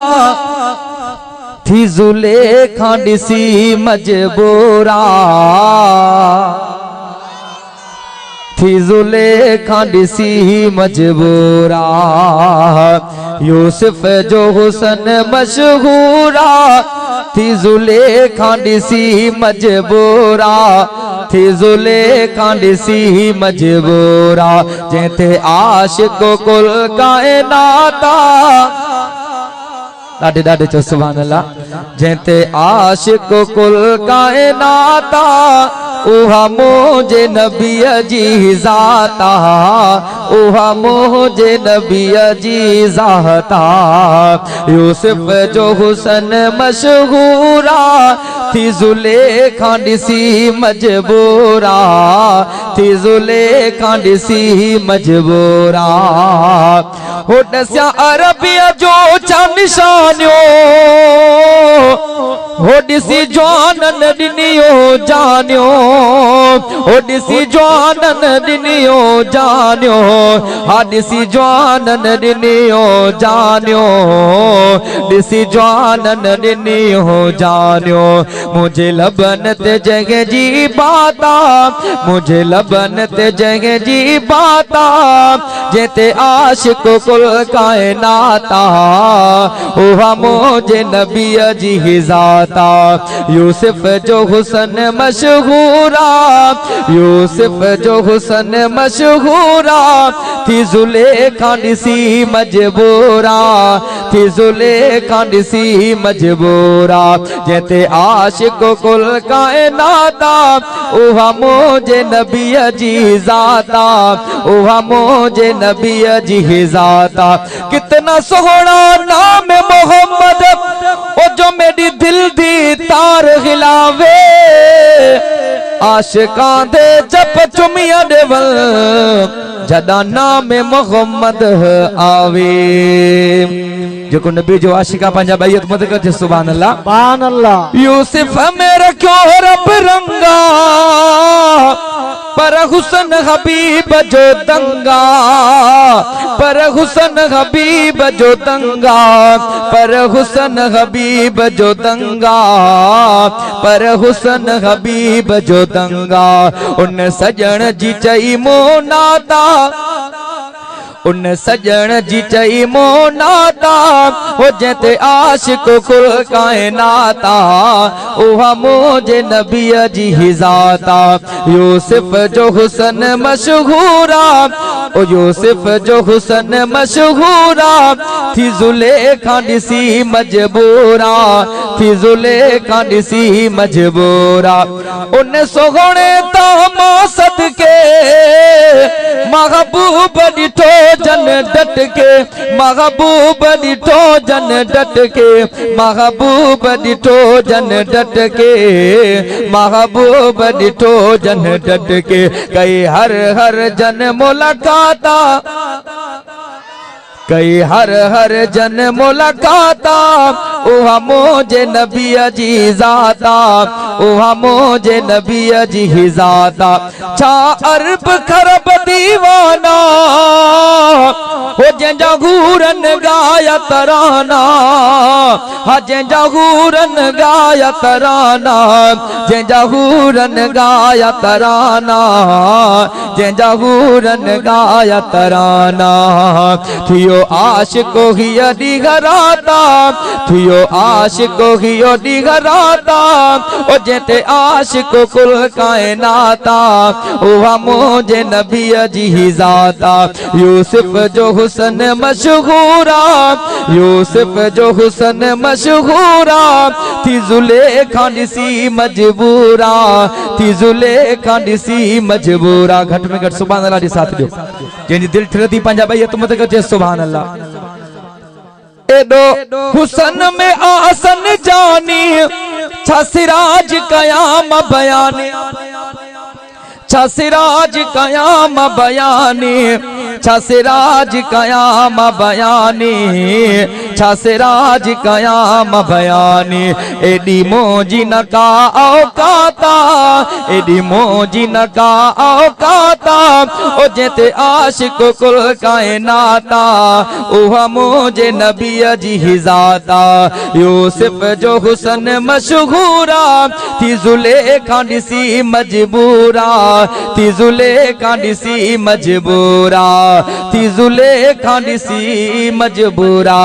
थी ज़ुलेखा ॾिसी मजबूरा, थी ज़ुलेखा ॾिसी मजबूरा। यूसुफ जो हुसन मशहूरा, थी ज़ुलेखा ॾिसी मजबूरा, थी ज़ुलेखा ॾिसी मजबूरा। जंहिंते आशिक़ कुल काइनाता, ॾाढे ॾाढे चो सुभान अल्लाह। जंहिंते आशिक़ कुल काइनाता, उहा मुंहिंजे नबीअ जी ज़ाता, उहा मुंहिंजे नबीअ जी ज़ाता। यूसुफ जो हुसन मशहूरा, थी ज़ुलेखा ॾिसी मजबूरा, थी ज़ुलेखा ॾिसी मजबूरा। हो ॾसिया अरबिया जो छा निशानियो, हो ॾिसी जवानन ॾिनियो जानियो, हो ॾिसी जवानन ॾिनियो जानियो, हा ॾिसी जवानन ॾिनियो जानियो, ॾिसी जवानन ॾिनियो जानियो। मुंहिंजे लबन ते जंहिं जी बाता, मुंहिंजे लबन ते जंहिं जी बाता, जंहिंते आशिक़ कुल काइनाता, उहा मुंहिंजे नबीअ जी ज़ाता। यूसुफ जो हुसन मशहूरा, यूसुफ जो हुसन मशहूरा, थी ज़ुलेखा ॾिसी मजबूरा, थी ज़ुलेखा ॾिसी मजबूरा। जंहिंते आशिक़ कुल काइनाता, उहा मुंहिंजे नबीअ जी ज़ाता, उहा मुंहिंजे नबीअ जी ज़ाता। कितना सोहना नाम मोहम्मद, ओ जो मेरी दिल दी तार हिलावे, आशिकां दे जप चुमिया देवल, जदा नाम मोहम्मद आवे। जेको नबी जो आशिका पंहिंजा बैयत मत करे सुभान अल्लाह सुभान अल्लाह। यूसुफ में रखियो रब रंगा, पर हुसन हबीब जो दंगा, पर हुसन हबीब जो दंगा, पर हुसन हबीब जो दंगा, पर हुसन हबीब जो दंगा। उन सजण जी चई मोनाता, उन सजण जी चई मोनाता, हो जंहिंते आशिक़ कुल काइनाता, उहा मुंहिंजे नबीअ जी ज़ाता। यूसुफ जो हुसन मशहूरा, ओ यूसुफ जो हुसन मशहूरा, थी ज़ुलेखा ॾिसी मजबूरा, थी ज़ुलेखा ॾिसी मजबूरा। उन सोहणे तामा सदके महबूब ॾिठो जन डट के, महबूब ॾिठो जन डट के, महबूब ॾिठो जन डट के, महबूब ॾिठो जन डट के। कई हर हर जन मुलाकाता, कई हर हर जन मुलाकाता, उहा मुंहिंजे नबीअ जी ज़ाता, उहा मुंहिंजे नबीअ जी ज़ाता। छा अरब खरब दीवाना, हो जंहिंजा हूरन गाया तराना, हा जंहिंजा हूरन गाया तराना, जंहिंजा हूरन गाया तराना, जंहिंजा हूरन गाया तराना। थियो आशिक़ हीअ ॾींहराता, थियो आशिक़ हीअ ॾींहराता, ओ जंहिंते आशिक़ कुल काइनाता, उहा मुंहिंजे नबीअ जी ज़ाता। यूसुफ जो हुसन मशहूरा, यूसुफ जो हुसन मशहूरा, थी ज़ुलेखा ॾिसी मजबूरा, थी ज़ुलेखा ॾिसी मजबूरा। घट में घट सुभान अल्लाह जी साथ ॾियो। जंहिंजी दिल थिरे थी पंहिंजा बैयत मत करे सुभान अल्लाह। एडो हुसन में आसन जानी, छा सिराज कयाम बयानी, छा सिराज कयाम बयानी, छा सिराज कयाम बयानी, छा सिराज कयाम बयानी। एडी मोजी न का औकात, आता एडी मोजी न का औकाता ओ जेते आशिक कुल कायनाता उहा मुझे नबी जी हिजाता यूसुफ जो हुसन मशहूरा थी जुलेखा ॾिसी मजबूरा थी जुलेखा ॾिसी मजबूरा थी जुलेखा ॾिसी मजबूरा।